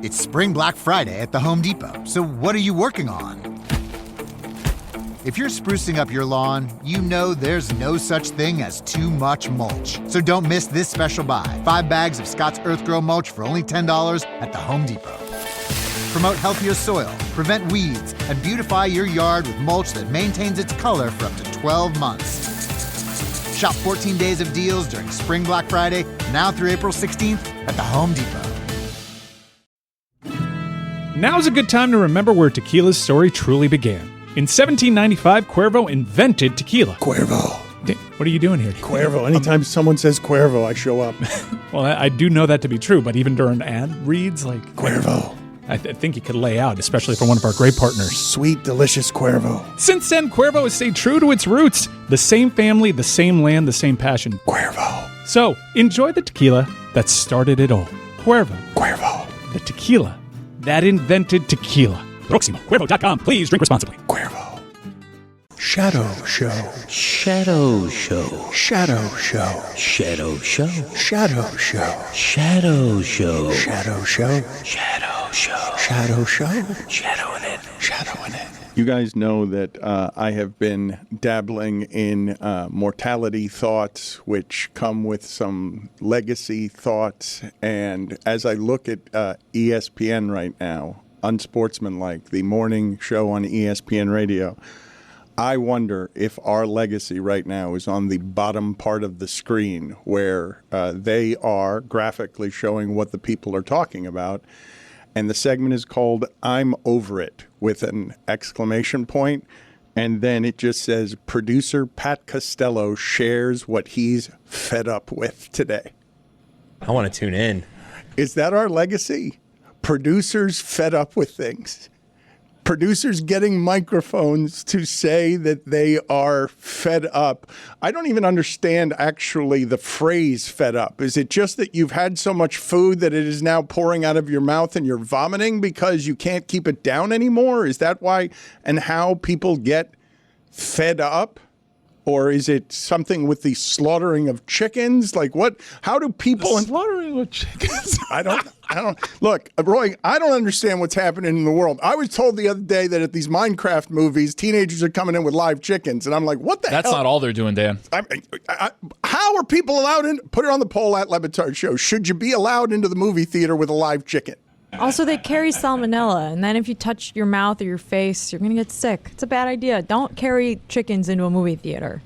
It's Spring Black Friday at the Home Depot, so what are you working on? If you're sprucing up your lawn, you know there's no such thing as too much mulch. So don't miss this special buy. 5 bags of Scott's Earthgrow mulch for only $10 at the Home Depot. Promote healthier soil, prevent weeds, and beautify your yard with mulch that maintains its color for up to 12 months. Shop 14 days of deals during Spring Black Friday, now through April 16th at the Home Depot. Now's a good time to remember where tequila's story truly began. In 1795, Cuervo invented tequila. Cuervo. What are you doing here? Cuervo. Anytime someone says Cuervo, I show up. Well, I do know that to be true, but even during ad reads, like... Cuervo. I think you could lay out, especially for one of our great partners. Sweet, delicious Cuervo. Since then, Cuervo has stayed true to its roots. The same family, the same land, the same passion. Cuervo. So, enjoy the tequila that started it all. Cuervo. Cuervo. The tequila that invented tequila. Proximo. Cuervo.com. Please drink responsibly. Cuervo. Shadow Show. Shadow Show. Shadow Show. Shadow Show. Shadow Show. Shadow Show. Shadow Show. Shadow Show. Shadow Show. Shadowing it. Shadowing it. You guys know that I have been dabbling in mortality thoughts, which come with some legacy thoughts. And as I look at ESPN right now, Unsportsmanlike, the morning show on ESPN radio, I wonder if our legacy right now is on the bottom part of the screen where they are graphically showing what the people are talking about. And the segment is called I'm Over It with an exclamation point. And then it just says producer Pat Costello shares what he's fed up with today. I want to tune in. Is that our legacy? Producers fed up with things. Producers getting microphones to say that they are fed up. I don't even understand actually the phrase fed up. Is it just that you've had so much food that it is now pouring out of your mouth and you're vomiting because you can't keep it down anymore? Is that why and how people get fed up? Or is it something with the slaughtering of chickens? Like what? How do people... Slaughtering of chickens? I don't... Look, Roy, I don't understand what's happening in the world. I was told the other day that at these Minecraft movies, teenagers are coming in with live chickens. And I'm like, what the hell? That's not all they're doing, Dan. How are people allowed in? Put it on the poll at Batard Show. Should you be allowed into the movie theater with a live chicken? Also, they carry salmonella, and then if you touch your mouth or your face, you're going to get sick. It's a bad idea. Don't carry chickens into a movie theater.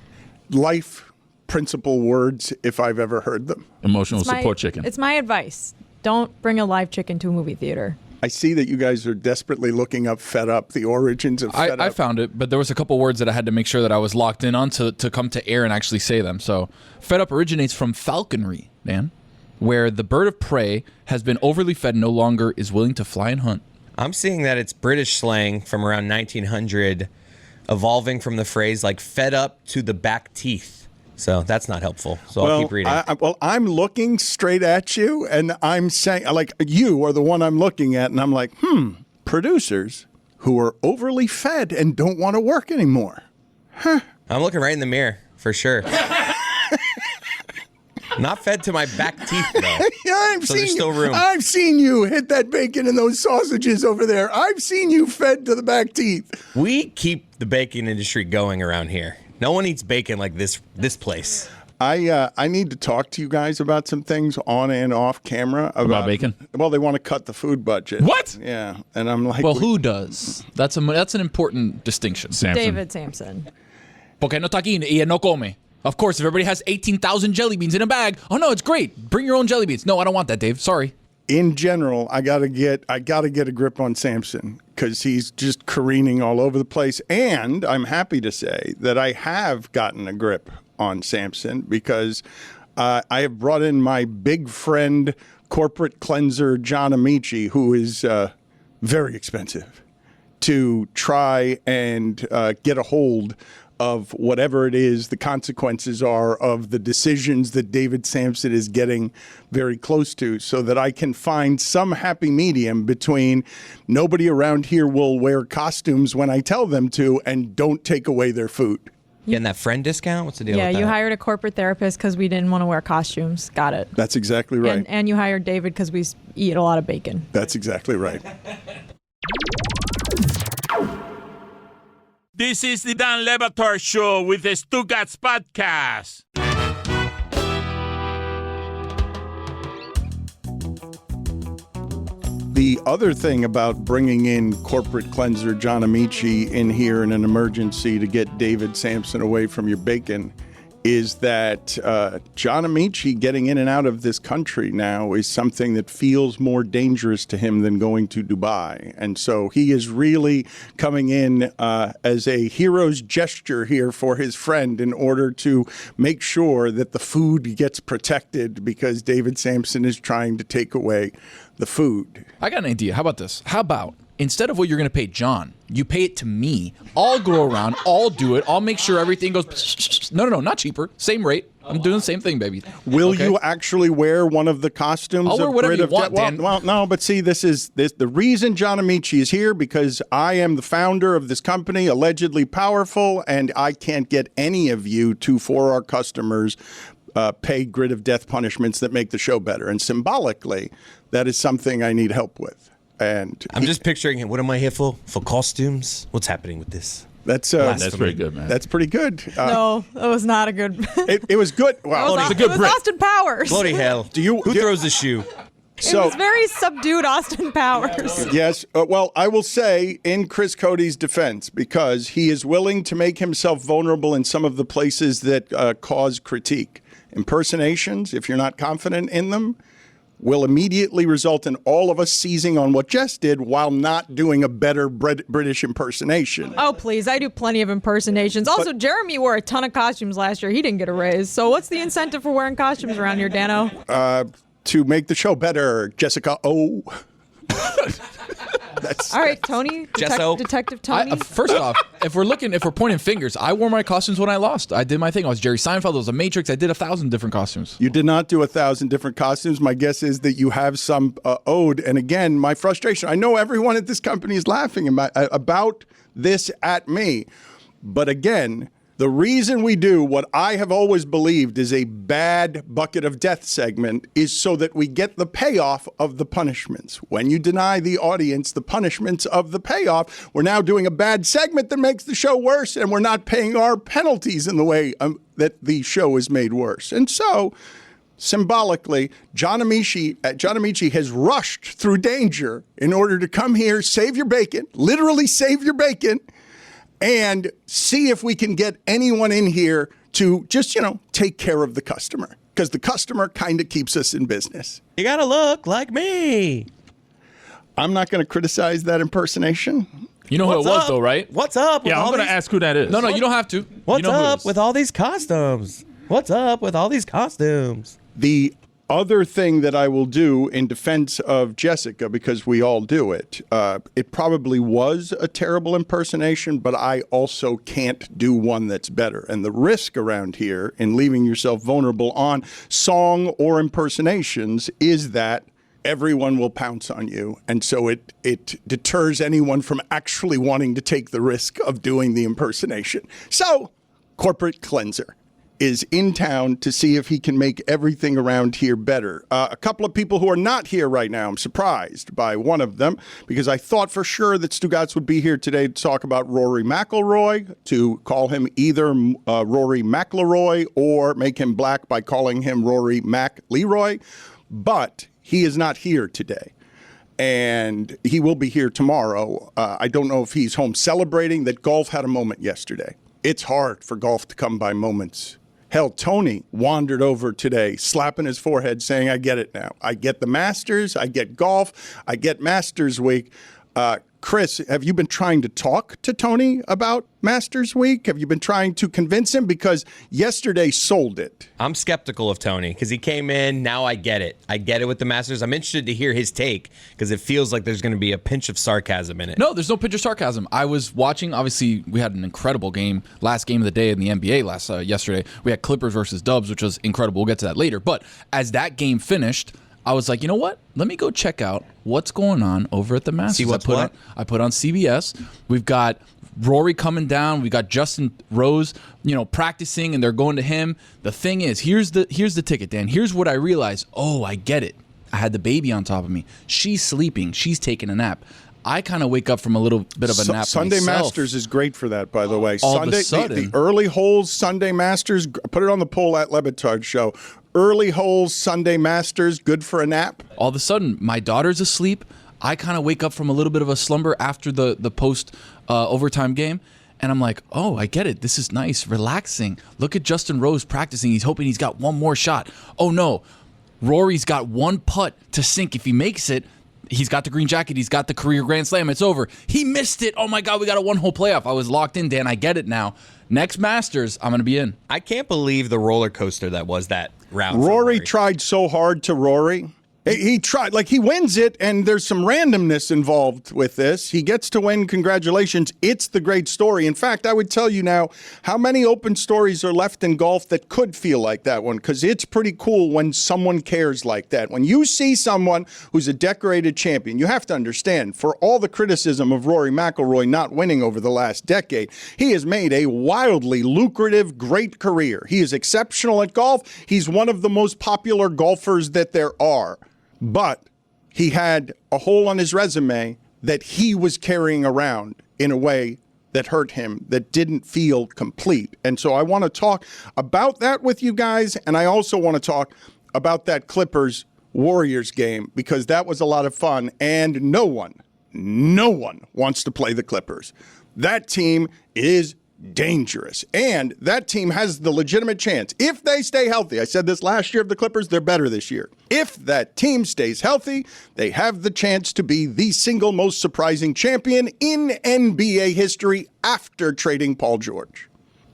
Life principle words, if I've ever heard them. Emotional support chicken. It's my advice. Don't bring a live chicken to a movie theater. I see that you guys are desperately looking up fed up, the origins of fed up. I found it, but there was a couple words that I had to make sure that I was locked in on to come to air and actually say them. So fed up originates from falconry, Dan, where the bird of prey has been overly fed and no longer is willing to fly and hunt. I'm seeing that it's British slang from around 1900, evolving from the phrase like fed up to the back teeth. So that's not helpful. So I'll keep reading. I'm looking straight at you, and I'm saying, like, you are the one I'm looking at, and I'm like, producers who are overly fed and don't want to work anymore. Huh. I'm looking right in the mirror, for sure. Not fed to my back teeth, though. Yeah, there's still room. I've seen you hit that bacon and those sausages over there. I've seen you fed to the back teeth. We keep the bacon industry going around here. No one eats bacon like this place. I need to talk to you guys about some things on and off camera. About bacon? Well, they want to cut the food budget. What? Yeah, and I'm like... Well, who does? That's an important distinction. Samson. David Sampson. Porque no está aquí y no come. Of course, if everybody has 18,000 jelly beans in a bag, oh no, it's great. Bring your own jelly beans. No, I don't want that, Dave. Sorry. In general, I gotta get a grip on Samson because he's just careening all over the place. And I'm happy to say that I have gotten a grip on Samson because I have brought in my big friend, corporate cleanser John Amaechi, who is very expensive, to try and get a hold of whatever it is the consequences are of the decisions that David Sampson is getting very close to, so that I can find some happy medium between nobody around here will wear costumes when I tell them to and don't take away their food. Getting that friend discount? What's the deal Yeah, with that? you hired a corporate therapist because we didn't want to wear costumes. Got it. That's exactly right. And you hired David because we eat a lot of bacon. That's exactly right. This is the Dan Batard Show with the Stugotz podcast. The other thing about bringing in corporate cleanser John Amaechi in here in an emergency to get David Sampson away from your bacon is that John Amaechi getting in and out of this country now is something that feels more dangerous to him than going to Dubai. And so he is really coming in as a hero's gesture here for his friend in order to make sure that the food gets protected because David Sampson is trying to take away the food. I got an idea. How about this? How about instead of what you're going to pay John, you pay it to me. I'll go around. I'll do it. I'll make sure everything goes. No, not cheaper. Same rate. I'm doing the same thing, baby. Will you actually wear one of the costumes? I'll wear whatever you want, Dan. Well, no, but see, this the reason John Amaechi is here because I am the founder of this company, allegedly powerful, and I can't get any of you to, for our customers, pay grid of death punishments that make the show better. And symbolically, that is something I need help with. And I'm just picturing him. What am I here for? For costumes? What's happening with this? That's pretty good, man. That's pretty good. No, that was not a good. It was good. Well, it was Austin Powers. Bloody hell. Who throws the shoe? It was very subdued Austin Powers. Yes. Well, I will say in Chris Cody's defense, because he is willing to make himself vulnerable in some of the places that cause critique. Impersonations, if you're not confident in them, will immediately result in all of us seizing on what Jess did while not doing a better British impersonation. Oh, please. I do plenty of impersonations. Also, Jeremy wore a ton of costumes last year. He didn't get a raise. So what's the incentive for wearing costumes around here, Dano? To make the show better, Jessica O. All right, Tony. Detective Tony. First off, if we're pointing fingers, I wore my costumes when I lost. I did my thing. I was Jerry Seinfeld. I was a Matrix. I did 1,000 different costumes. You did not do 1,000 different costumes. My guess is that you have some owed. And again, my frustration, I know everyone at this company is laughing about this at me. But again, the reason we do what I have always believed is a bad bucket of death segment is so that we get the payoff of the punishments. When you deny the audience the punishments of the payoff, we're now doing a bad segment that makes the show worse, and we're not paying our penalties in the way that the show is made worse. And so, symbolically, John Amaechi has rushed through danger in order to come here, save your bacon, literally save your bacon, and see if we can get anyone in here to just, take care of the customer. Because the customer kind of keeps us in business. You gotta look like me. I'm not going to criticize that impersonation. You know who it was, though, right? What's up? Yeah, I'm going to ask who that is. No, you don't have to. What's up with all these costumes? What's up with all these costumes? The other thing that I will do in defense of Jessica, because we all do it, it probably was a terrible impersonation, but I also can't do one that's better. And the risk around here in leaving yourself vulnerable on song or impersonations is that everyone will pounce on you. And so it deters anyone from actually wanting to take the risk of doing the impersonation. So, corporate cleanser is in town to see if he can make everything around here better. A couple of people who are not here right now, I'm surprised by one of them, because I thought for sure that Stugotz would be here today to talk about Rory McIlroy, to call him either Rory McIlroy or make him black by calling him Rory McIlroy, but he is not here today. And he will be here tomorrow. I don't know if he's home celebrating that golf had a moment yesterday. It's hard for golf to come by moments. Hell, Tony wandered over today, slapping his forehead, saying, I get it now. I get the Masters. I get golf. I get Masters Week. Chris, have you been trying to talk to Tony about Masters Week? Have you been trying to convince him? Because yesterday sold it. I'm skeptical of Tony because he came in. Now I get it. I get it with the Masters. I'm interested to hear his take because it feels like there's going to be a pinch of sarcasm in it. No, there's no pinch of sarcasm. I was watching. Obviously, we had an incredible game, last game of the day in the NBA yesterday. We had Clippers versus Dubs, which was incredible. We'll get to that later. But as that game finished, I was like, you know what? Let me go check out what's going on over at the Masters. See what's I put on CBS. We've got Rory coming down. We got Justin Rose, practicing, and they're going to him. The thing is, here's the ticket, Dan. Here's what I realized. Oh, I get it. I had the baby on top of me. She's sleeping. She's taking a nap. I kind of wake up from a little bit of a nap Sunday myself. Masters is great for that, by the way. All Sunday, of a sudden, the early holes Sunday Masters, put it on the poll at Batard Show. Early holes Sunday Masters, good for a nap. All of a sudden, my daughter's asleep. I kind of wake up from a little bit of a slumber after the post overtime game. And I'm like, oh, I get it. This is nice, relaxing. Look at Justin Rose practicing. He's hoping he's got one more shot. Oh, no. Rory's got one putt to sink. If he makes it, he's got the green jacket. He's got the career Grand Slam. It's over. He missed it. Oh, my God, we got a one-hole playoff. I was locked in, Dan. I get it now. Next Masters, I'm going to be in. I can't believe the roller coaster that was that round. Rory tried so hard to Rory. He tried, like he wins it, and there's some randomness involved with this. He gets to win. Congratulations. It's the great story. In fact, I would tell you now how many open stories are left in golf that could feel like that one, because it's pretty cool when someone cares like that. When you see someone who's a decorated champion, you have to understand, for all the criticism of Rory McIlroy not winning over the last decade, he has made a wildly lucrative, great career. He is exceptional at golf. He's one of the most popular golfers that there are. But he had a hole on his resume that he was carrying around in a way that hurt him, that didn't feel complete. And so I want to talk about that with you guys, and I also want to talk about that Clippers-Warriors game, because that was a lot of fun, and no one wants to play the Clippers. That team is dangerous, and that team has the legitimate chance, if they stay healthy. I said this last year of the Clippers, they're better this year. If that team stays healthy, they have the chance to be the single most surprising champion in NBA history after trading Paul George.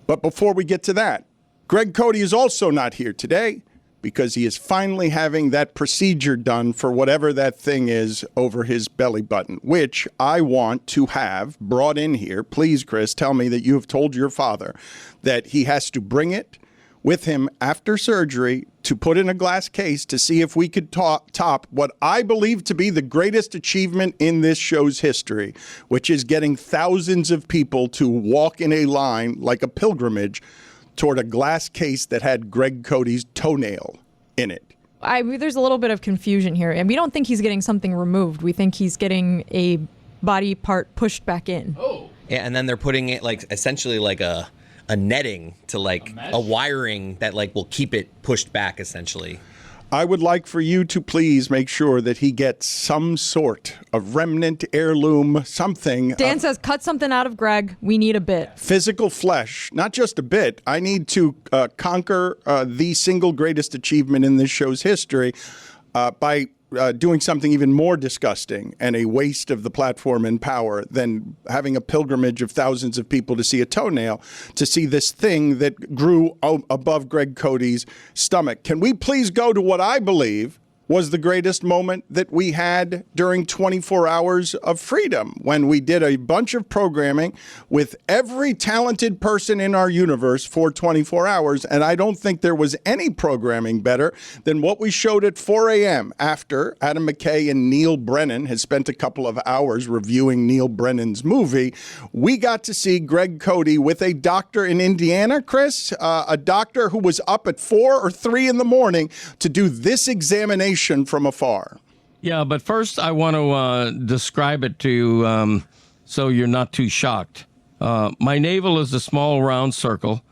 But before we get to that, Greg Cody is also not here today, because he is finally having that procedure done for whatever that thing is over his belly button, which I want to have brought in here. Please, Chris, tell me that you have told your father that he has to bring it with him after surgery to put in a glass case to see if we could top what I believe to be the greatest achievement in this show's history, which is getting thousands of people to walk in a line like a pilgrimage toward a glass case that had Greg Cody's toenail in it. There's a little bit of confusion here, and we don't think he's getting something removed. We think he's getting a body part pushed back in. Oh. Yeah, and then they're putting it essentially like a netting to a wiring that will keep it pushed back essentially. I would like for you to please make sure that he gets some sort of remnant, heirloom, something. Dan says, cut something out of Greg. We need a bit. Physical flesh, not just a bit. I need to conquer the single greatest achievement in this show's history by doing something even more disgusting and a waste of the platform and power than having a pilgrimage of thousands of people to see a toenail, to see this thing that grew above Greg Cody's stomach. Can we please go to what I believe was the greatest moment that we had during 24 hours of freedom, when we did a bunch of programming with every talented person in our universe for 24 hours. And I don't think there was any programming better than what we showed at 4 a.m. after Adam McKay and Neil Brennan had spent a couple of hours reviewing Neil Brennan's movie. We got to see Greg Cody with a doctor in Indiana, Chris, a doctor who was up at 4 or 3 in the morning to do this examination from afar. Yeah, but first I want to describe it to you so you're not too shocked. My navel is a small round circle,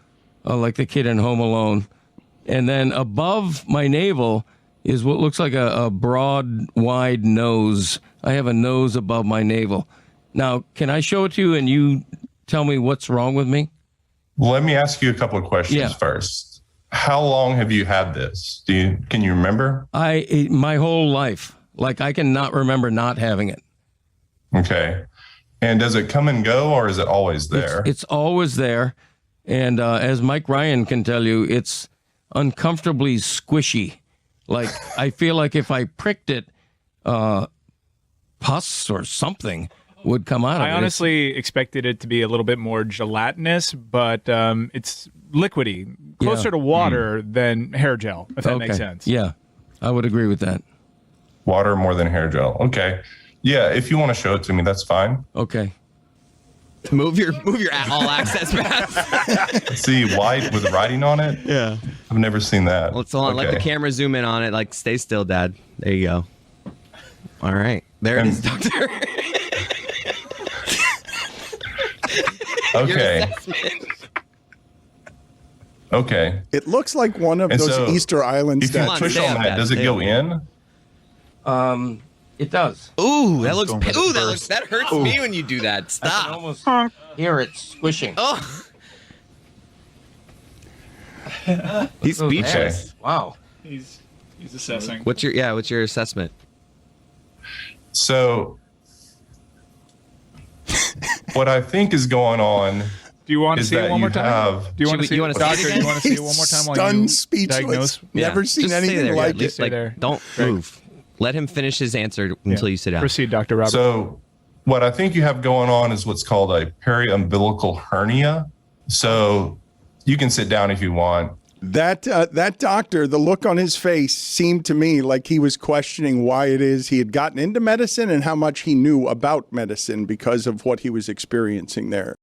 like the kid in Home Alone. And then above my navel is what looks like a broad, wide nose. I have a nose above my navel. Now, can I show it to you and you tell me what's wrong with me? Let me ask you a couple of questions first. How long have you had this? Can you remember? My whole life. I cannot remember not having it. Okay. And does it come and go, or is it always there? It's always there. And as Mike Ryan can tell you, it's uncomfortably squishy. I feel like if I pricked it, pus or something would come out of it. I honestly expected it to be a little bit more gelatinous, but it's liquidy, closer to water than hair gel, if that makes sense. Yeah, I would agree with that. Water more than hair gel. Okay. Yeah, if you want to show it to me, that's fine. Okay. Move your all access pass. See, white with writing on it? Yeah. I've never seen that. Let's hold on. Let the camera zoom in on it. Like, stay still, Dad. There you go. All right. There it is, Doctor. Okay. Okay. It looks like one of those Easter Island If you push on that, does it go in? It does. Ooh, that hurts me when you do that. Stop. I can almost hear it squishing. Oh. He's speechless. Wow. He's assessing. What's your assessment? So, what I think is going on. Do you want to see it one more time? Do you want to see it? Doctor, do you want to see it one more time while Stunned, you speechless. diagnose? Never seen anything like it. Like, don't move. Let him finish his answer until you sit down. Proceed, Dr. Robert. So, what I think you have going on is what's called a periumbilical hernia. So, you can sit down if you want. That doctor, the look on his face seemed to me like he was questioning why it is he had gotten into medicine and how much he knew about medicine because of what he was experiencing there.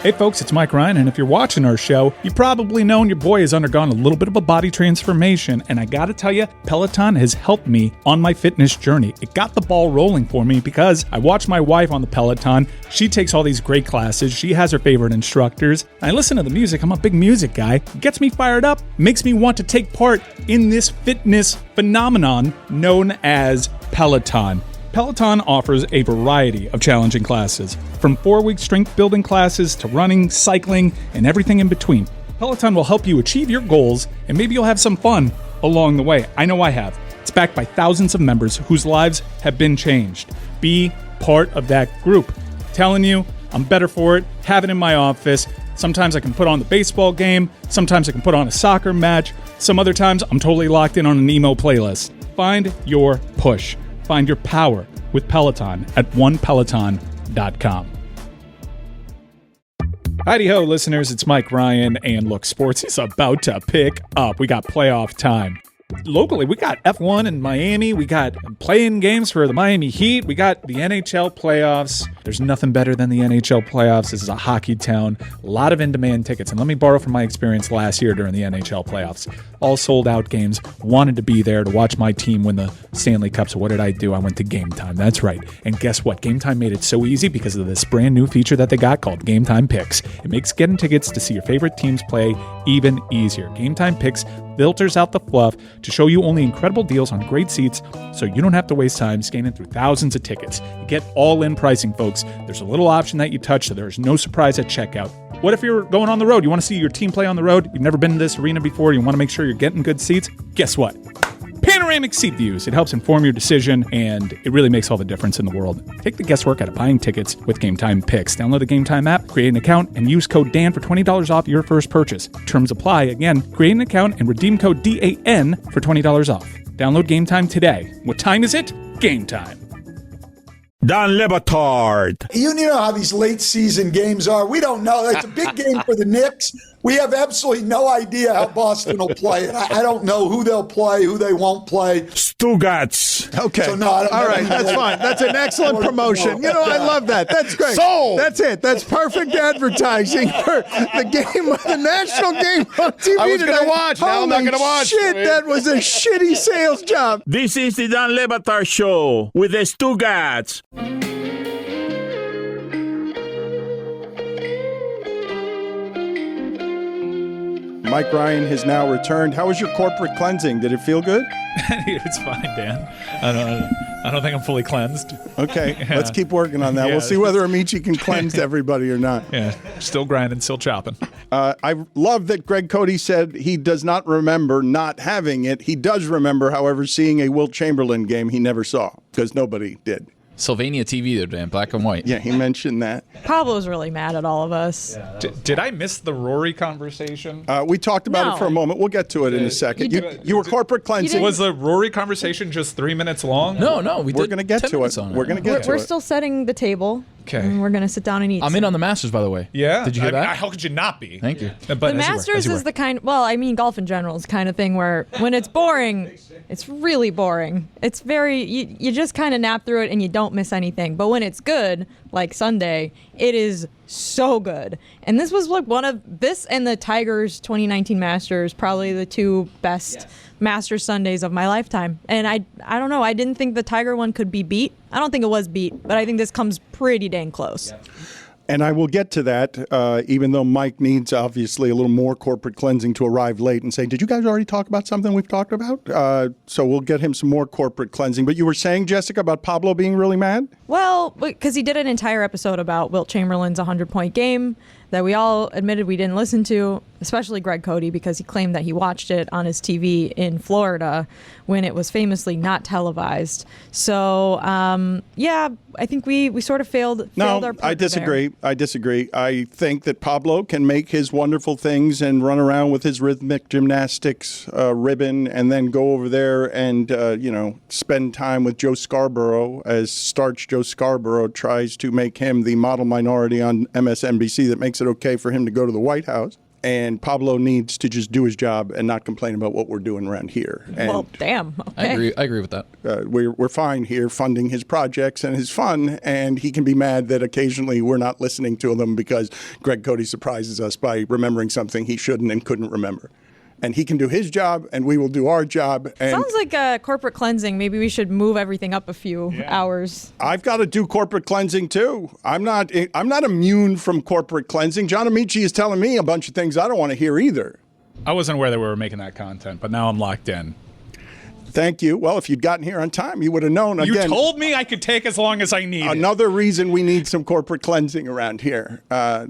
Hey folks, it's Mike Ryan, and if you're watching our show, you've probably known your boy has undergone a little bit of a body transformation, and I gotta tell you, Peloton has helped me on my fitness journey. It got the ball rolling for me because I watch my wife on the Peloton. She takes all these great classes. She has her favorite instructors. I listen to the music. I'm a big music guy. It gets me fired up, makes me want to take part in this fitness phenomenon known as Peloton. Peloton offers a variety of challenging classes, from 4-week strength building classes to running, cycling, and everything in between. Peloton will help you achieve your goals, and maybe you'll have some fun along the way. I know I have. It's backed by thousands of members whose lives have been changed. Be part of that group. Telling you, I'm better for it. Have it in my office. Sometimes I can put on the baseball game. Sometimes I can put on a soccer match. Some other times I'm totally locked in on an emo playlist. Find your push. Find your power with Peloton at onepeloton.com. Heidi-ho, listeners, it's Mike Ryan, and look, sports is about to pick up. We got playoff time. Locally, we got F1 in Miami. We got play-in games for the Miami Heat. We got the NHL playoffs. There's nothing better than the NHL playoffs. This is a hockey town. A lot of in-demand tickets. And let me borrow from my experience last year during the NHL playoffs. All sold-out games. Wanted to be there to watch my team win the Stanley Cup. So what did I do? I went to Game Time. That's right. And guess what? Game Time made it so easy because of this brand new feature that they got called Game Time Picks. It makes getting tickets to see your favorite teams play even easier. Game Time Picks filters out the fluff to show you only incredible deals on great seats so you don't have to waste time scanning through thousands of tickets. You get all-in pricing, folks. There's a little option that you touch so there's no surprise at checkout. What if you're going on the road? You want to see your team play on the road? You've never been to this arena before. You want to make sure you're getting good seats? Guess what? Panoramic seat views. It helps inform your decision, and it really makes all the difference in the world. Take the guesswork out of buying tickets with Game Time Picks. Download the Game Time app, create an account, and use code DAN for $20 off your first purchase. Terms apply. Again, create an account and redeem code DAN for $20 off. Download Game Time today. What time is it? Game time. Don Le Batard. You know how these late season games are. We don't know. It's a big game for the Knicks. We have absolutely no idea how Boston will play. And I don't know who they'll play, who they won't play. Stugotz. Okay. So, no, I don't all right, that's fine. That's an excellent promotion. You know, I love that. That's great. Sold. That's it. That's perfect advertising for the game, the national game on TV I was tonight. going to watch. Now I'm not going to watch. Shit, that was a shitty sales job. This is the Don Le Batard Show with the Stugotz. Mike Ryan has now returned. How was your corporate cleansing? Did it feel good? It's fine, Dan. I don't think I'm fully cleansed. Okay, Yeah. let's keep working on that. Yeah. We'll see whether Amaechi can cleanse everybody or not. Yeah, still grinding, still chopping. I love that Greg Cody said he does not remember not having it. He does remember, however, seeing a Wilt Chamberlain game he never saw because nobody did. Sylvania TV, though, Dan, black and white. Yeah, he mentioned that. Pablo's really mad at all of us. Did I miss the Rory conversation? We talked about No. it for a moment. We'll get to it in a second. You were corporate cleansing. Was the Rory conversation just 3 minutes long? No, We're going to get to it. We're going to get to We're it. still setting the table. Okay. And we're gonna sit down and eat. I'm in on the Masters, by the way. Yeah. Did you hear that? How could you not be? Thank you. But The Masters is the kind. Well, I mean, golf in general is the kind of thing where when it's boring, it's really boring. It's very you just kind of nap through it and you don't miss anything. But when it's good, like Sunday, it is so good. And this was like one of this and the Tigers 2019 Masters, probably the two best Masters Sundays of my lifetime. And I don't know. I didn't think the Tiger one could be beat. I don't think it was beat, but I think this comes pretty dang close. And I will get to that, even though Mike needs, obviously, a little more corporate cleansing to arrive late and say, did you guys already talk about something we've talked about? So we'll get him some more corporate cleansing. But you were saying, Jessica, about Pablo being really mad? Well, because he did an entire episode about Wilt Chamberlain's 100-point game that we all admitted we didn't listen to, especially Greg Cody, because he claimed that he watched it on his TV in Florida when it was famously not televised. So, yeah, I think we sort of failed our part I disagree. there. I disagree. I think that Pablo can make his wonderful things and run around with his rhythmic gymnastics ribbon and then go over there and, spend time with Joe Scarborough as starch Joe Scarborough tries to make him the model minority on MSNBC that makes it okay for him to go to the White House. And Pablo needs to just do his job and not complain about what we're doing around here. And well, damn. Okay. I agree with that. We're fine here funding his projects and his fun, and he can be mad that occasionally we're not listening to them because Greg Cody surprises us by remembering something he shouldn't and couldn't remember. And he can do his job, and we will do our job. And Sounds like a corporate cleansing. Maybe we should move everything up a few hours. I've got to do corporate cleansing too. I'm not immune from corporate cleansing. John Amaechi is telling me a bunch of things I don't want to hear either. I wasn't aware that we were making that content, but now I'm locked in. Thank you. Well, if you'd gotten here on time, you would have known. You Again, told me I could take as long as I needed. Another reason we need some corporate cleansing around here,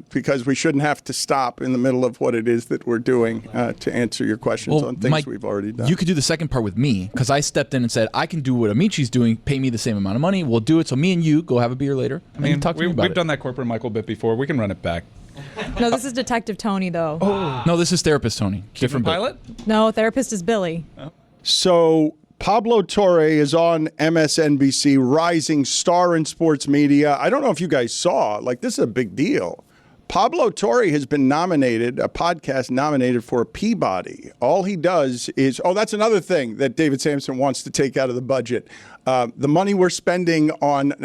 because we shouldn't have to stop in the middle of what it is that we're doing to answer your questions on things Mike, we've already done. You could do the second part with me because I stepped in and said, I can do what Amaechi's doing, pay me the same amount of money. We'll do it. So me and you go have a beer later. I mean, talk to me about we've it. done that corporate Michael bit before. We can run it back. No, this is Detective Tony, though. No, this is Therapist Tony. Different bit. pilot? No, therapist is Billy. So Pablo Torre is on MSNBC, rising star in sports media. I don't know if you guys saw, this is a big deal. Pablo Torre has been nominated, a podcast nominated for a Peabody. All he does is, that's another thing that David Sampson wants to take out of the budget. The money we're spending on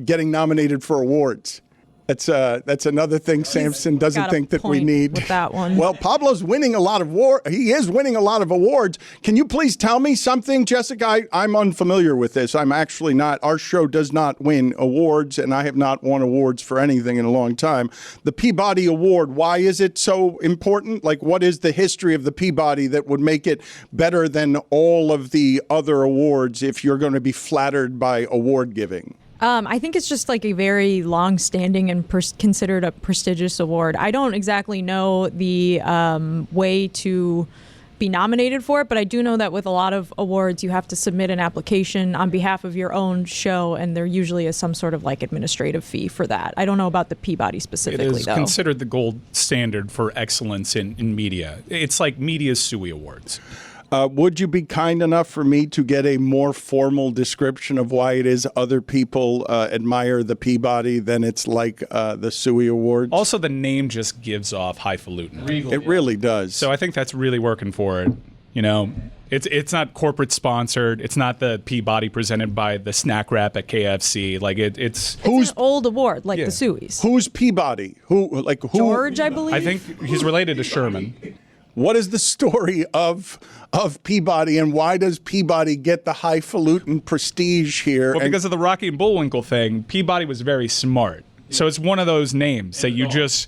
getting nominated for awards. That's another thing Sampson doesn't think that we need. With that one. Well, Pablo's winning a lot of he is winning a lot of awards. Can you please tell me something, Jessica? I'm unfamiliar with this. I'm actually not. Our show does not win awards, and I have not won awards for anything in a long time. The Peabody Award, why is it so important? What is the history of the Peabody that would make it better than all of the other awards if you're going to be flattered by award giving? I think it's just a very long-standing and considered a prestigious award. I don't exactly know the way to be nominated for it, but I do know that with a lot of awards, you have to submit an application on behalf of your own show, and there usually is some sort of administrative fee for that. I don't know about the Peabody specifically, It is though. considered the gold standard for excellence in media. It's like media's SUI Awards. Would you be kind enough for me to get a more formal description of why it is other people admire the Peabody than it's like the SUI Awards? Also, the name just gives off highfalutin. It really does. So I think that's really working for it. It's not corporate sponsored. It's not the Peabody presented by the snack wrap at KFC. It's an old award, the SUIs. Who's Peabody? Who? George, I believe. I think he's related to Sherman. What is the story of Peabody, and why does Peabody get the highfalutin prestige here? Well, because of the Rocky and Bullwinkle thing, Peabody was very smart. So it's one of those names that you just...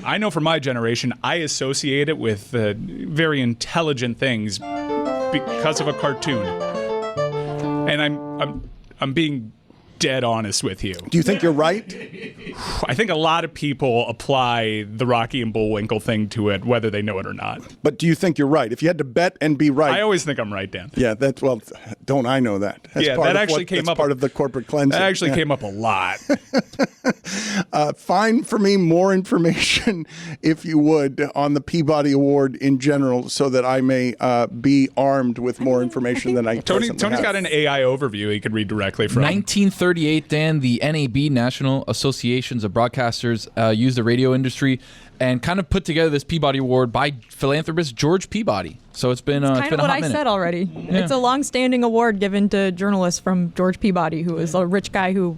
I know for my generation, I associate it with very intelligent things because of a cartoon. And I'm being dead honest with you. Do you think you're right? I think a lot of people apply the Rocky and Bullwinkle thing to it, whether they know it or not. But do you think you're right? If you had to bet and be right. I always think I'm right, Dan. Yeah, Don't I know that? That's part of the corporate cleansing. That actually came up a lot. Find for me more information, if you would, on the Peabody Award in general, so that I may be armed with more information than I Tony's have. got an AI overview he could read directly from. 1938, Dan, the NAB, National Associations of Broadcasters, used the radio industry and kind of put together this Peabody Award by philanthropist George Peabody. So it's been kind of what I minute. said already. Yeah. It's a long-standing award given to journalists from George Peabody, who is a rich guy who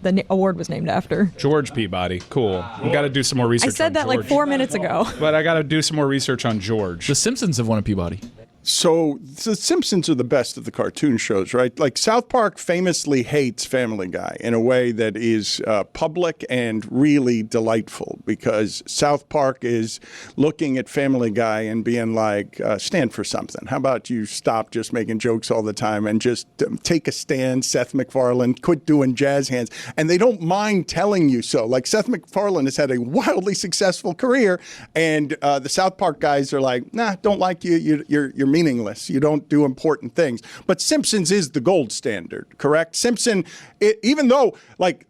the award was named after. George Peabody. Cool. We got to do some more research. I said that George. like 4 minutes ago. But I got to do some more research on George. The Simpsons have won a Peabody. So the Simpsons are the best of the cartoon shows, right? Like South Park famously hates Family Guy in a way that is public and really delightful, because South Park is looking at Family Guy and being like, stand for something. How about you stop just making jokes all the time and just take a stand, Seth MacFarlane, quit doing jazz hands. And they don't mind telling you so. Like Seth MacFarlane has had a wildly successful career, and the South Park guys are like, nah, don't like you. You're meaningless. You don't do important things. But Simpsons is the gold standard, correct? Simpson, even though, like,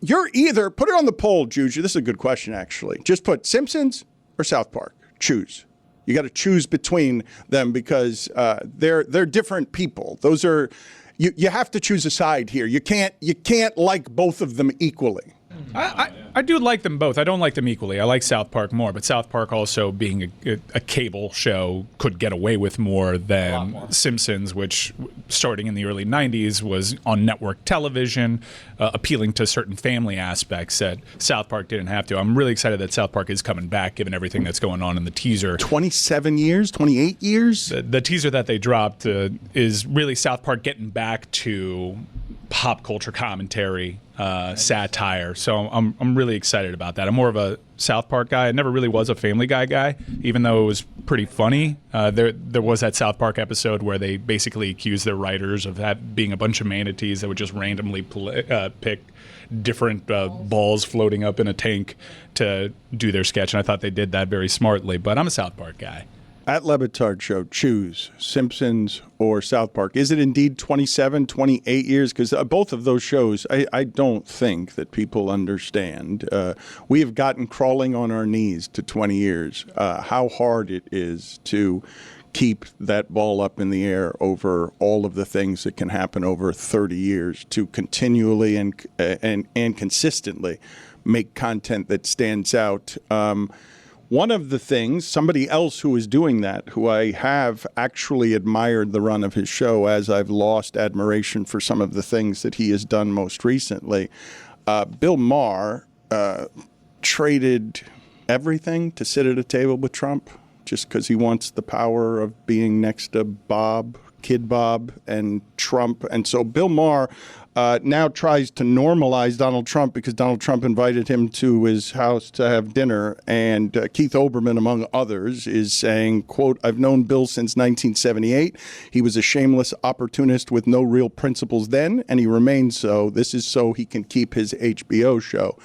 you're either, put it on the poll, Juju. This is a good question, actually. Just put Simpsons or South Park. Choose. You got to choose between them, because they're different people. Those are, you have to choose a side here. You can't like both of them equally. I do like them both. I don't like them equally. I like South Park more, but South Park also being a cable show could get away with more than Simpsons, which starting in the early 90s was on network television, appealing to certain family aspects that South Park didn't have to. I'm really excited that South Park is coming back, given everything that's going on in the teaser. 27 years, 28 years? The teaser that they dropped is really South Park getting back to pop culture commentary, satire. So I'm really excited about that. I'm more of a South Park guy. I never really was a Family Guy guy, even though it was pretty funny. There was that South Park episode where they basically accused their writers of being a bunch of manatees that would just randomly pick different balls floating up in a tank to do their sketch. And I thought they did that very smartly. But I'm a South Park guy. At Le Batard Show, choose Simpsons or South Park. Is it indeed 27, 28 years? Because both of those shows, I don't think that people understand. We have gotten crawling on our knees to 20 years. How hard it is to keep that ball up in the air over all of the things that can happen over 30 years, to continually and consistently make content that stands out. One of the things, somebody else who is doing that, who I have actually admired the run of his show, as I've lost admiration for some of the things that he has done most recently, Bill Maher traded everything to sit at a table with Trump just because he wants the power of being next to Kid Bob and Trump. And so Bill Maher now tries to normalize Donald Trump, because Donald Trump invited him to his house to have dinner. And Keith Olbermann, among others, is saying, quote, "I've known Bill since 1978. He was a shameless opportunist with no real principles then, and he remains so. This is so he can keep his HBO show."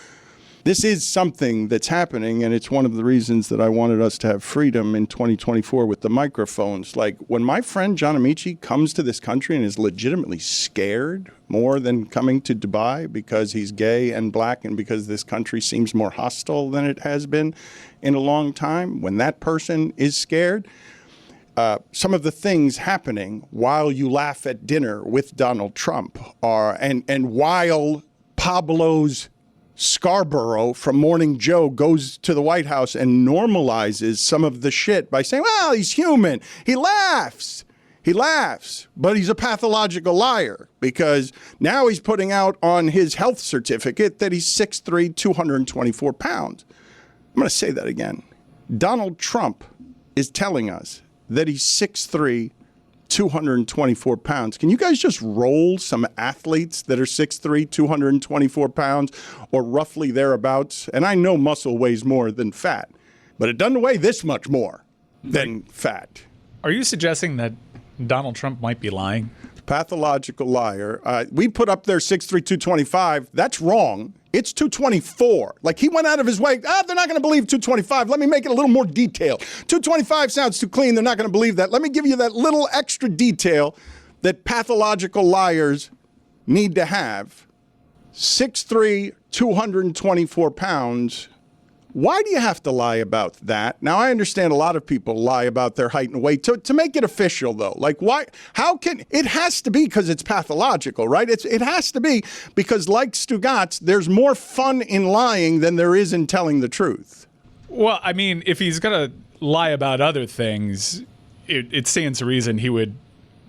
This is something that's happening, and it's one of the reasons that I wanted us to have freedom in 2024 with the microphones. Like, when my friend John Amaechi comes to this country and is legitimately scared more than coming to Dubai because he's gay and black and because this country seems more hostile than it has been in a long time, when that person is scared, some of the things happening while you laugh at dinner with Donald Trump are, and while Pablo's Scarborough from Morning Joe goes to the White House and normalizes some of the shit by saying, well, he's human. He laughs, but he's a pathological liar, because now he's putting out on his health certificate that he's 6'3", 224 pounds. I'm going to say that again. Donald Trump is telling us that he's 6'3", 224 pounds. Can you guys just roll some athletes that are 6'3", 224 pounds, or roughly thereabouts? And I know muscle weighs more than fat, but it doesn't weigh this much more than fat. Are you suggesting that Donald Trump might be lying? Pathological liar. We put up there 6'3", 225. That's wrong. It's 224. Like, he went out of his way. They're not going to believe 225. Let me make it a little more detailed. 225 sounds too clean. They're not going to believe that. Let me give you that little extra detail that pathological liars need to have. 6'3", 224 pounds. Why do you have to lie about that? Now, I understand a lot of people lie about their height and weight. To make it official, though, like why? How can it has to be because it's pathological, right? It has to be because, like Stugotz, there's more fun in lying than there is in telling the truth. Well, I mean, if he's going to lie about other things, it stands to reason he would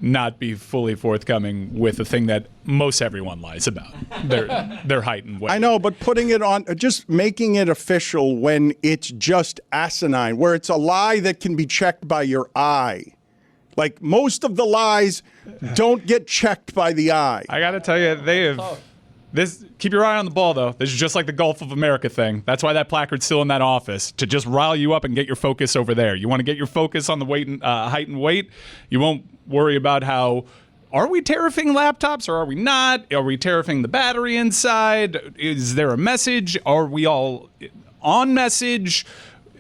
not be fully forthcoming with the thing that most everyone lies about, their height and weight. I know, but putting it on, just making it official when it's just asinine, where it's a lie that can be checked by your eye. Like most of the lies don't get checked by the eye. I got to tell you, they have... This, keep your eye on the ball, though. This is just like the Gulf of America thing. That's why that placard's still in that office, to just rile you up and get your focus over there. You want to get your focus on the weight and, height and weight. You won't worry about how, are we tariffing laptops or are we not? Are we tariffing the battery inside? Is there a message? Are we all on message?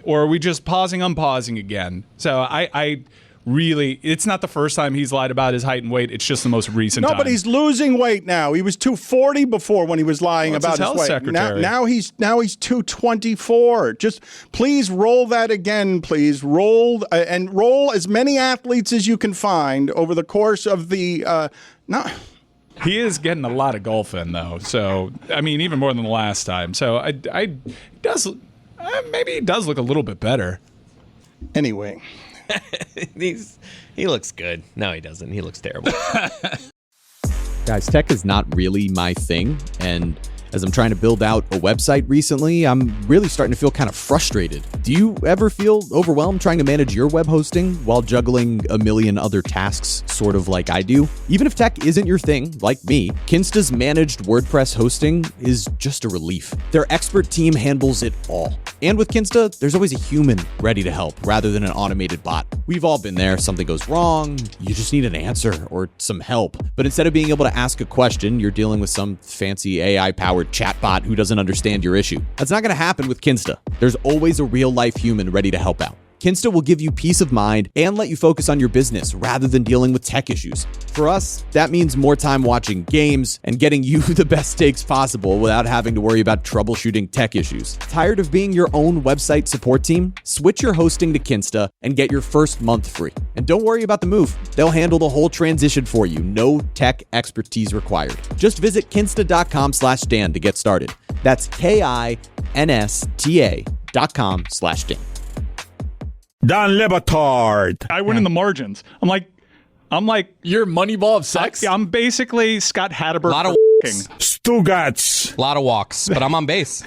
Or are we just pausing, unpausing again? So I really, it's not the first time he's lied about his height and weight. It's just the most recent time. No, but he's losing weight now. He was 240 before when he was lying about his weight. Secretary. Now he's 224. Just please roll that again, please. Roll and roll as many athletes as you can find over the course of the He is getting a lot of golf in, though. So, I mean, even more than the last time. So, maybe he does look a little bit better. Anyway. He looks good. No, he doesn't. He looks terrible. Guys, tech is not really my thing, and as I'm trying to build out a website recently, I'm really starting to feel kind of frustrated. Do you ever feel overwhelmed trying to manage your web hosting while juggling a million other tasks, sort of like I do? Even if tech isn't your thing, like me, Kinsta's managed WordPress hosting is just a relief. Their expert team handles it all. And with Kinsta, there's always a human ready to help rather than an automated bot. We've all been there. Something goes wrong, you just need an answer or some help. But instead of being able to ask a question, you're dealing with some fancy AI-powered chatbot who doesn't understand your issue. That's not going to happen with Kinsta. There's always a real-life human ready to help out. Kinsta will give you peace of mind and let you focus on your business rather than dealing with tech issues. For us, that means more time watching games and getting you the best takes possible without having to worry about troubleshooting tech issues. Tired of being your own website support team? Switch your hosting to Kinsta and get your first month free. And don't worry about the move. They'll handle the whole transition for you. No tech expertise required. Just visit kinsta.com/Dan to get started. That's KINSTA.com/Dan. Dan Le Batard. I win in the margins. I'm like, you're Moneyball of sex. I'm basically Scott Hatterberg. A lot of Stugotz. A lot of walks, but I'm on base.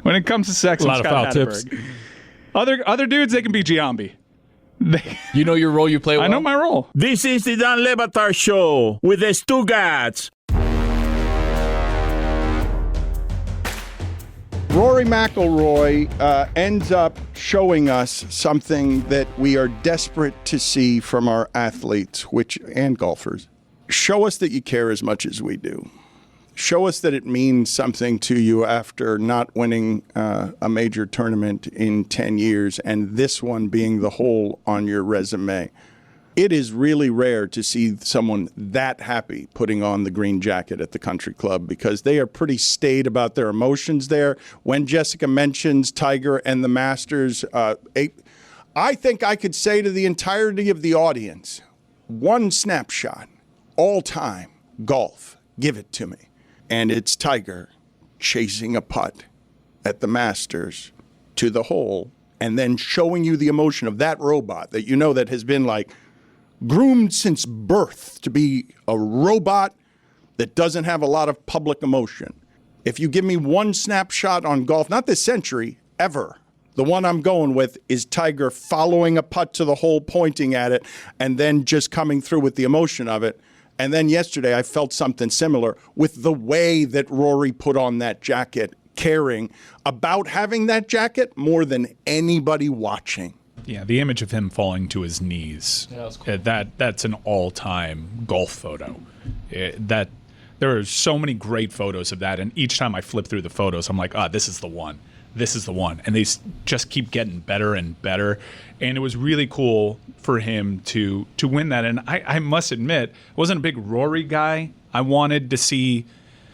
When it comes to sex, A lot I'm of Scott foul Hatterberg. tips. Other dudes, they can be Giambi. You know your role, you play well? I know my role. This is the Dan Le Batard Show with the Stugotz. Rory McIlroy ends up showing us something that we are desperate to see from our athletes, and golfers. Show us that you care as much as we do. Show us that it means something to you after not winning a major tournament in 10 years, and this one being the hole on your resume. It is really rare to see someone that happy putting on the green jacket at the country club because they are pretty staid about their emotions there. When Jessica mentions Tiger and the Masters, I think I could say to the entirety of the audience, one snapshot, all time, golf, give it to me. And it's Tiger chasing a putt at the Masters to the hole and then showing you the emotion of that robot that you know that has been like groomed since birth to be a robot that doesn't have a lot of public emotion. If you give me one snapshot on golf, not this century, ever, the one I'm going with is Tiger following a putt to the hole, pointing at it, and then just coming through with the emotion of it. And then yesterday I felt something similar with the way that Rory put on that jacket, caring about having that jacket more than anybody watching. Yeah, the image of him falling to his knees. Yeah, cool. That's an all-time golf photo. There are so many great photos of that, and each time I flip through the photos, I'm like, this is the one. this is the one. And they just keep getting better and better. And it was really cool for him to win that. And I must admit, I wasn't a big Rory guy. I wanted to see,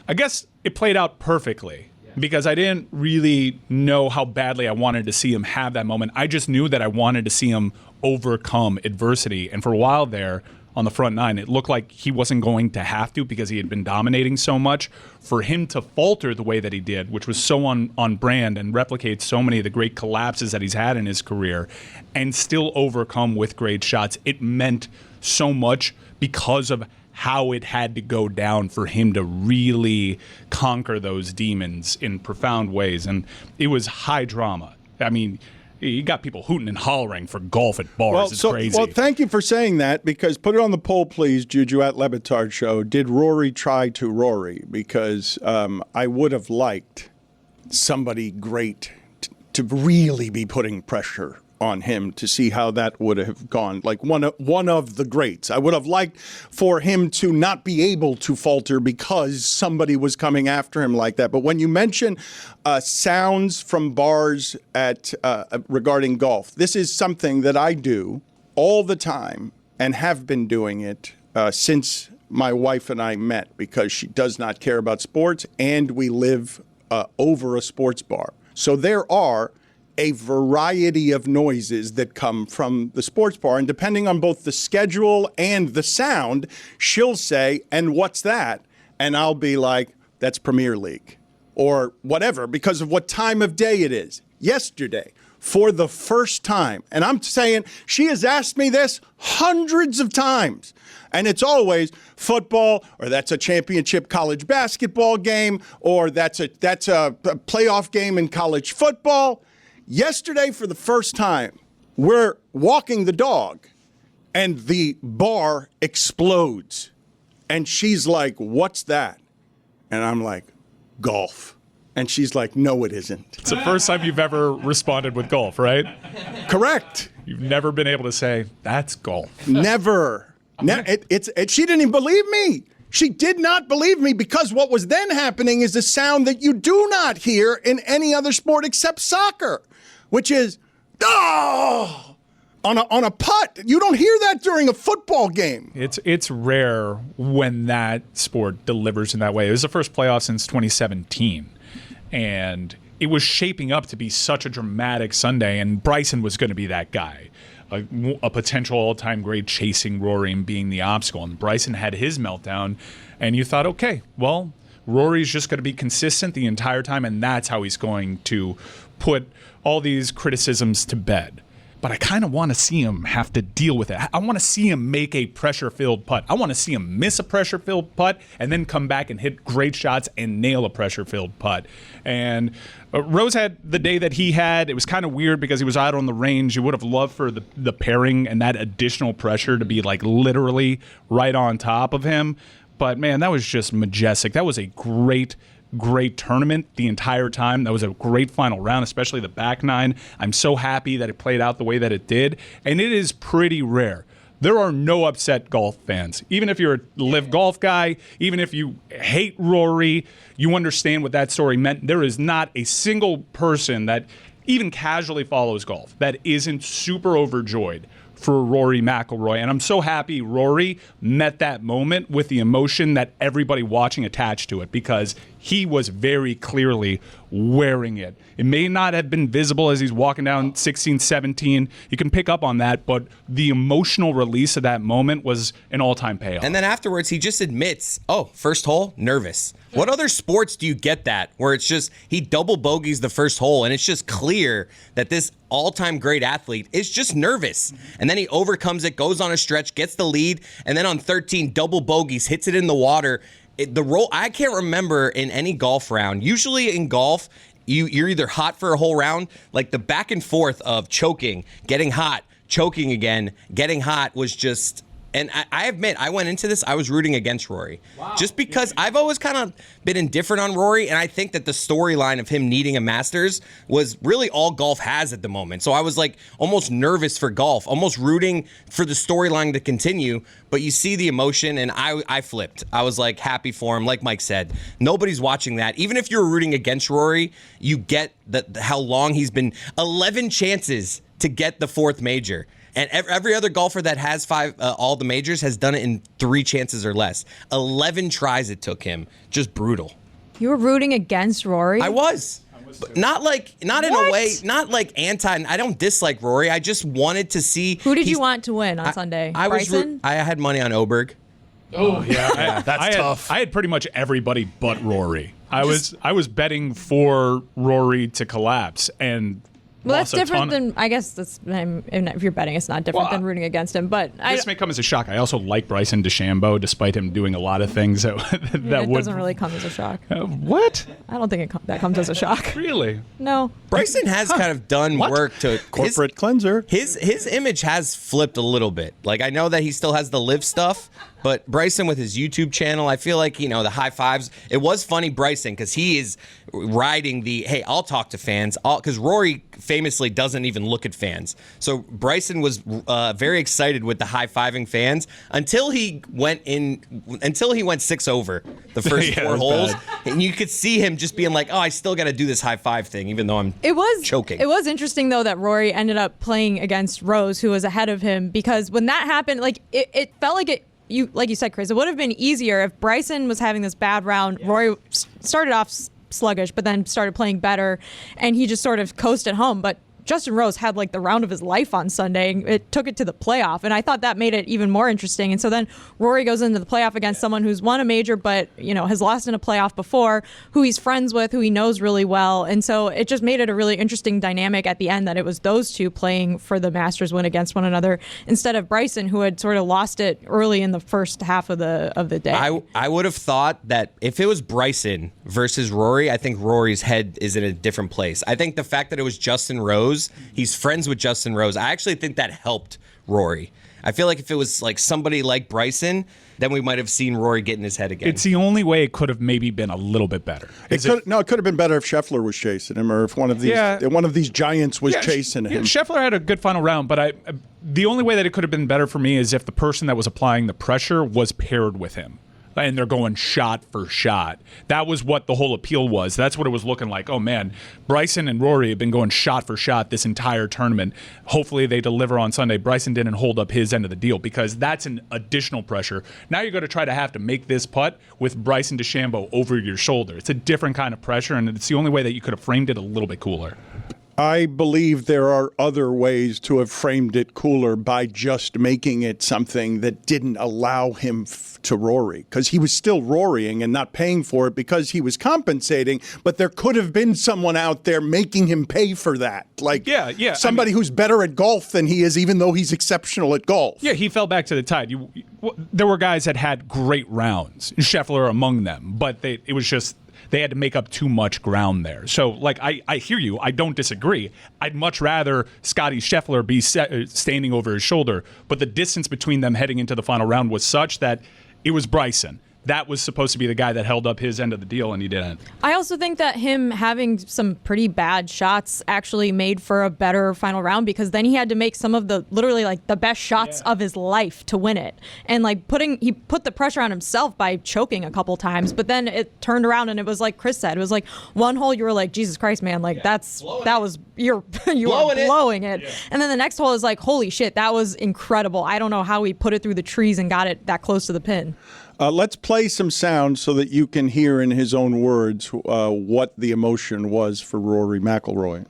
I guess it played out perfectly because I didn't really know how badly I wanted to see him have that moment. I just knew that I wanted to see him overcome adversity. And for a while there, on the front nine, it looked like he wasn't going to have to because he had been dominating so much. For him to falter the way that he did, which was so on brand and replicates so many of the great collapses that he's had in his career, and still overcome with great shots, it meant so much because of how it had to go down for him to really conquer those demons in profound ways. And it was high drama. I mean, you got people hooting and hollering for golf at bars. It's crazy. Well, thank you for saying that, because put it on the poll, please, Juju at Le Batard Show. Did Rory try to Rory? Because I would have liked somebody great to really be putting pressure on him to see how that would have gone. Like one of the greats. I would have liked for him to not be able to falter because somebody was coming after him like that. But when you mention sounds from bars at regarding golf, this is something that I do all the time and have been doing it since my wife and I met, because she does not care about sports and we live over a sports bar. So there are a variety of noises that come from the sports bar. And depending on both the schedule and the sound, she'll say, "And what's that?" And I'll be like, "That's Premier League," or whatever, because of what time of day it is. Yesterday, for the first time, and I'm saying she has asked me this hundreds of times, and it's always football, or that's a championship college basketball game, or that's a playoff game in college football. Yesterday, for the first time, we're walking the dog, and the bar explodes. And she's like, "What's that?" And I'm like, "Golf." And she's like, "No, it isn't." It's the first time you've ever responded with golf, right? Correct. You've never been able to say, "That's golf." Never. She didn't even believe me. She did not believe me, because what was then happening is a sound that you do not hear in any other sport except soccer, which is, oh, on a putt. You don't hear that during a football game. It's rare when that sport delivers in that way. It was the first playoff since 2017, and it was shaping up to be such a dramatic Sunday, and Bryson was going to be that guy. A potential all-time great chasing Rory and being the obstacle. And Bryson had his meltdown, and you thought, okay, well, Rory's just going to be consistent the entire time, and that's how he's going to put all these criticisms to bed. But I kind of want to see him have to deal with it. I want to see him make a pressure-filled putt. I want to see him miss a pressure-filled putt and then come back and hit great shots and nail a pressure-filled putt. And Rose had the day that he had. It was kind of weird because he was out on the range. You would have loved for the pairing and that additional pressure to be like literally right on top of him. But, man, that was just majestic. That was a great tournament the entire time. That was a great final round, especially the back nine. I'm so happy that it played out the way that it did. And it is pretty rare. There are no upset golf fans. Even if you're a live golf guy, even if you hate Rory, you understand what that story meant. There is not a single person that even casually follows golf that isn't super overjoyed for Rory McIlroy. And I'm so happy Rory met that moment with the emotion that everybody watching attached to it, because he was very clearly wearing it. It may not have been visible as he's walking down 16, 17. You can pick up on that, but the emotional release of that moment was an all-time payoff. And then afterwards, he just admits, oh, first hole, nervous. What other sports do you get that, where it's just he double bogeys the first hole, and it's just clear that this all-time great athlete is just nervous. And then he overcomes it, goes on a stretch, gets the lead, and then on 13, double bogeys, hits it in the water. I can't remember in any golf round. Usually in golf, you're either hot for a whole round, like the back and forth of choking, getting hot, choking again, getting hot was just And I admit, I went into this, I was rooting against Rory. Wow. Just because I've always kind of been indifferent on Rory, and I think that the storyline of him needing a Masters was really all golf has at the moment. So I was like almost nervous for golf, almost rooting for the storyline to continue. But you see the emotion, and I flipped. I was like happy for him, like Mike said. Nobody's watching that. Even if you're rooting against Rory, you get how long he's been 11 chances to get the 4th major. And every other golfer that has all the majors has done it in 3 chances or less. 11 tries it took him. Just brutal. You were rooting against Rory? I was. But not in a way, not like I don't dislike Rory. I just wanted to see. Who did you want to win on Sunday? Bryson? I had money on Oberg. Oh yeah, that's tough. I had pretty much everybody but Rory. I was betting for Rory to collapse, and well, that's different than, I guess if you're betting, it's not different than rooting against him. But this may come as a shock. I also like Bryson DeChambeau, despite him doing a lot of things that it doesn't really come as a shock. What? I don't think that comes as a shock. Really? No. Bryson has kind of done work to corporate cleanser. His image has flipped a little bit. Like, I know that he still has the live stuff, but Bryson with his YouTube channel, I feel like, the high fives. It was funny, Bryson, because he is riding the, hey, I'll talk to fans. Because Rory famously doesn't even look at fans. So Bryson was very excited with the high-fiving fans until he went 6 over the first 4 holes. Bad. And you could see him just being like, oh, I still got to do this high-five thing, even though I'm choking. It was interesting, though, that Rory ended up playing against Rose, who was ahead of him, because when that happened, like, it felt like like you said, Chris, it would have been easier if Bryson was having this bad round. Rory started off sluggish, but then started playing better, and he just sort of coasted home. But Justin Rose had like the round of his life on Sunday. It took it to the playoff, and I thought that made it even more interesting. And so then Rory goes into the playoff against someone who's won a major, but has lost in a playoff before, who he's friends with, who he knows really well. And so it just made it a really interesting dynamic at the end that it was those two playing for the Masters win against one another instead of Bryson, who had sort of lost it early in the first half of the day. I would have thought that if it was Bryson versus Rory, I think Rory's head is in a different place. I think the fact that it was Justin Rose, he's friends with Justin Rose, I actually think that helped Rory. I feel like if it was like somebody like Bryson, then we might have seen Rory get in his head again. It's the only way it could have maybe been a little bit better. It could have been better if Scheffler was chasing him, or if one of these giants was chasing him. Scheffler had a good final round, but the only way that it could have been better for me is if the person that was applying the pressure was paired with him. And they're going shot for shot. That was what the whole appeal was. That's what it was looking like. Oh, man, Bryson and Rory have been going shot for shot this entire tournament. Hopefully they deliver on Sunday. Bryson didn't hold up his end of the deal, because that's an additional pressure. Now you're going to have to make this putt with Bryson DeChambeau over your shoulder. It's a different kind of pressure, and it's the only way that you could have framed it a little bit cooler. I believe there are other ways to have framed it cooler by just making it something that didn't allow him to Rory, because he was still Rorying and not paying for it because he was compensating, but there could have been someone out there making him pay for that. Like somebody who's better at golf than he is, even though he's exceptional at golf. Yeah, he fell back to the tide. There were guys that had great rounds, Scheffler among them, but it was just they had to make up too much ground there. So, like, I hear you. I don't disagree. I'd much rather Scotty Scheffler be standing over his shoulder, but the distance between them heading into the final round was such that it was Bryson. That was supposed to be the guy that held up his end of the deal, and he didn't. I also think that him having some pretty bad shots actually made for a better final round, because then he had to make some of the literally like the best shots of his life to win it. And like he put the pressure on himself by choking a couple times, but then it turned around and it was like Chris said, it was like one hole you were like, Jesus Christ, man, like you were blowing it. Yeah. And then the next hole is like, holy shit, that was incredible. I don't know how he put it through the trees and got it that close to the pin. Let's play some sound so that you can hear in his own words what the emotion was for Rory McIlroy.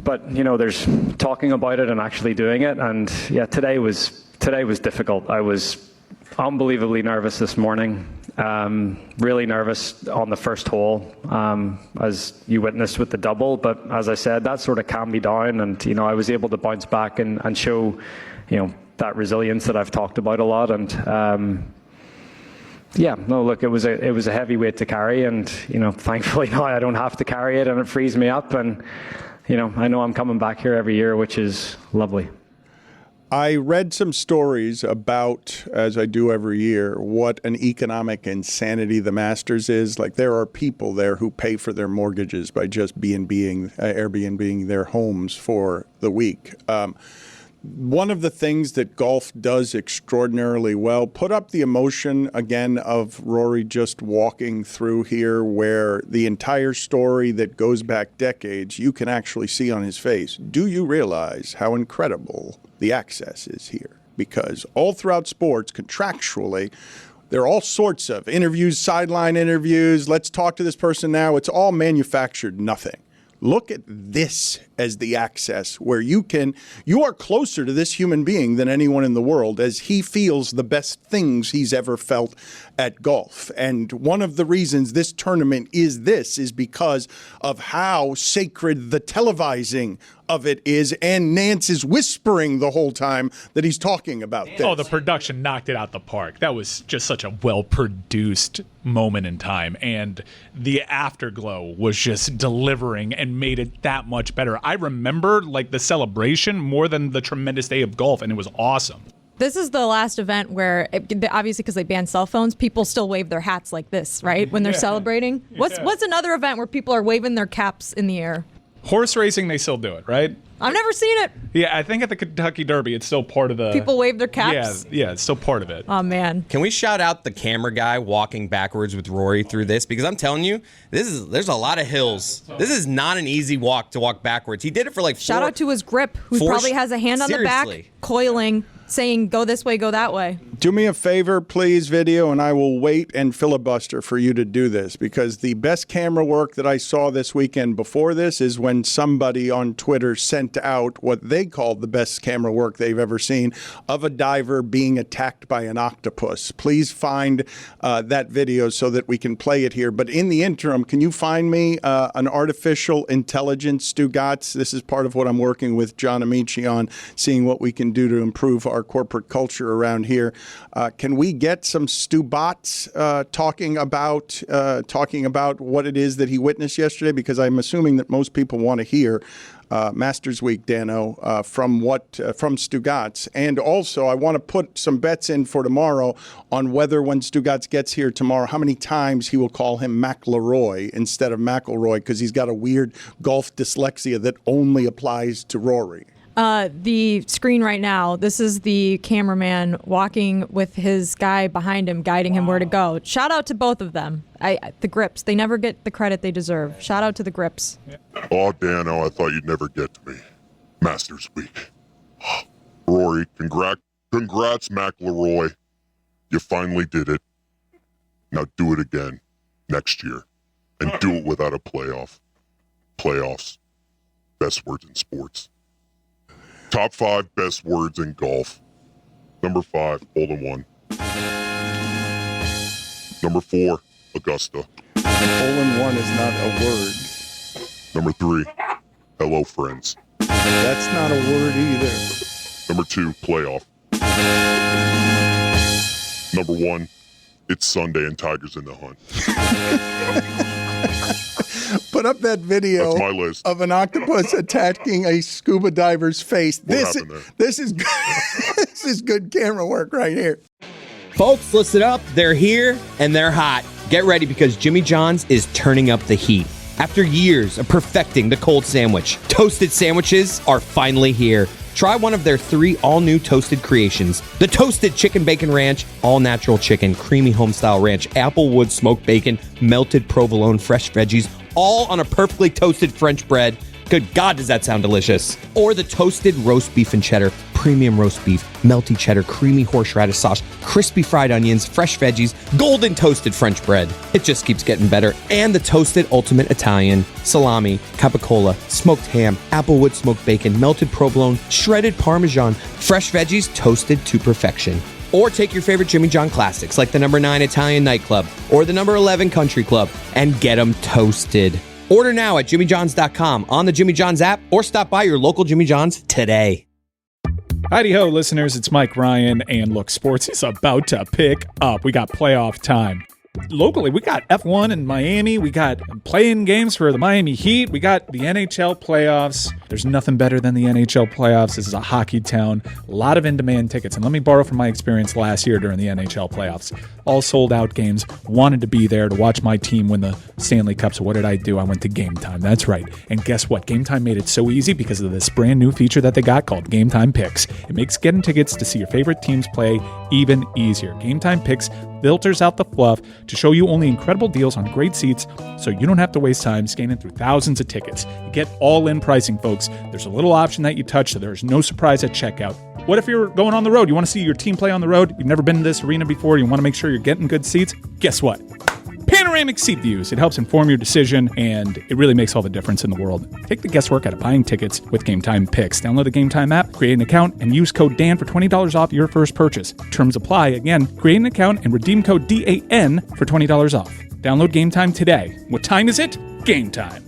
But, there's talking about it and actually doing it. And, yeah, today was difficult. I was unbelievably nervous this morning, really nervous on the first hole, as you witnessed with the double. But, as I said, that sort of calmed me down. And, I was able to bounce back and show, that resilience that I've talked about a lot. And, it was a heavy weight to carry, and thankfully now I don't have to carry it, and it frees me up, and I know I'm coming back here every year, which is lovely. I read some stories about, as I do every year, what an economic insanity the Masters is. Like, there are people there who pay for their mortgages by just Airbnb-ing their homes for the week. One of the things that golf does extraordinarily well, put up the emotion again of Rory just walking through here, where the entire story that goes back decades, you can actually see on his face. Do you realize how incredible the access is here? Because all throughout sports, contractually, there are all sorts of interviews, sideline interviews. Let's talk to this person now. It's all manufactured nothing. Look at this as the access where you are closer to this human being than anyone in the world, as he feels the best things he's ever felt at golf. And one of the reasons this tournament is because of how sacred the televising of it is, and Nance is whispering the whole time that he's talking about this. Oh, the production knocked it out the park. That was just such a well-produced moment in time, and the afterglow was just delivering and made it that much better. I remember like the celebration more than the tremendous day of golf, and it was awesome. This is the last event where, obviously because they banned cell phones, people still wave their hats like this, right? When they're celebrating. What's another event where people are waving their caps in the air? Horse racing, they still do it, right? I've never seen it. Yeah, I think at the Kentucky Derby, it's still part of the... People wave their caps? Yeah, it's still part of it. Oh, man. Can we shout out the camera guy walking backwards with Rory through this? Because I'm telling you, there's a lot of hills. This is not an easy walk to walk backwards. He did it for like Shout out to his grip, who probably has a hand on the back, coiling, saying, go this way, go that way. Do me a favor, please, video, and I will wait and filibuster for you to do this, because the best camera work that I saw this weekend before this is when somebody on Twitter sent out what they called the best camera work they've ever seen of a diver being attacked by an octopus. Please find that video so that we can play it here. But in the interim, can you find me an artificial intelligence Stugotz? This is part of what I'm working with John Amaechi on, seeing what we can do to improve our corporate culture around here. Can we get some Stugotz talking about what it is that he witnessed yesterday? Because I'm assuming that most people want to hear Masters Week, Dano, from Stugotz. And also, I want to put some bets in for tomorrow on whether, when Stugotz gets here tomorrow, how many times he will call him McIlroy instead of McIlroy, because he's got a weird golf dyslexia that only applies to Rory. The screen right now, this is the cameraman walking with his guy behind him, guiding him where to go. Shout out to both of them. The grips, they never get the credit they deserve. Shout out to the grips. Oh, Dano, I thought you'd never get to me. Masters Week. Rory, congrats, McIlroy. You finally did it. Now do it again next year. And do it without a playoff. Playoffs. Best words in sports. Top 5 best words in golf. Number 5, hole-in-one. Number 4, Augusta. Hole-in-one is not a word. Number 3, hello, friends. That's not a word either. Number 2, playoff. Number 1, it's Sunday and Tiger's in the hunt. Put up that video of an octopus attacking a scuba diver's face. This is good camera work right here. Folks, listen up. They're here and they're hot. Get ready, because Jimmy John's is turning up the heat. After years of perfecting the cold sandwich, toasted sandwiches are finally here. Try one of their 3 all-new toasted creations. The Toasted Chicken Bacon Ranch, all-natural chicken, creamy home-style ranch, applewood smoked bacon, melted provolone, fresh veggies, all on a perfectly toasted French bread. Good God, does that sound delicious. Or the Toasted Roast Beef and Cheddar, premium roast beef, melty cheddar, creamy horseradish sauce, crispy fried onions, fresh veggies, golden toasted French bread. It just keeps getting better. And the Toasted Ultimate Italian, salami, capicola, smoked ham, applewood smoked bacon, melted provolone, shredded Parmesan, fresh veggies toasted to perfection. Or take your favorite Jimmy John classics like the number 9 Italian Nightclub or the number 11 Country Club and get them toasted. Order now at jimmyjohns.com, on the Jimmy John's app, or stop by your local Jimmy John's today. Heidi-ho, listeners, it's Mike Ryan, and look, sports is about to pick up. We got playoff time. Locally, we got F1 in Miami. We got play-in games for the Miami Heat. We got the NHL playoffs. There's nothing better than the NHL playoffs. This is a hockey town, a lot of in-demand tickets. And let me borrow from my experience last year during the NHL playoffs. All sold-out games, wanted to be there to watch my team win the Stanley Cup. So what did I do? I went to Game Time. That's right. And guess what? Game Time made it so easy because of this brand new feature that they got called Game Time Picks. It makes getting tickets to see your favorite teams play even easier. Game Time Picks filters out the fluff to show you only incredible deals on great seats so you don't have to waste time scanning through thousands of tickets. You get all-in pricing, folks. There's a little option that you touch so there's no surprise at checkout. What if you're going on the road? You want to see your team play on the road? You've never been to this arena before. You want to make sure you're getting good seats? Guess what? Panoramic seat views. It helps inform your decision, and it really makes all the difference in the world. Take the guesswork out of buying tickets with Game Time Picks. Download the Game Time app, create an account, and use code DAN for $20 off your first purchase. Terms apply. Again, create an account and redeem code DAN for $20 off. Download Game Time today. What time is it? Game time.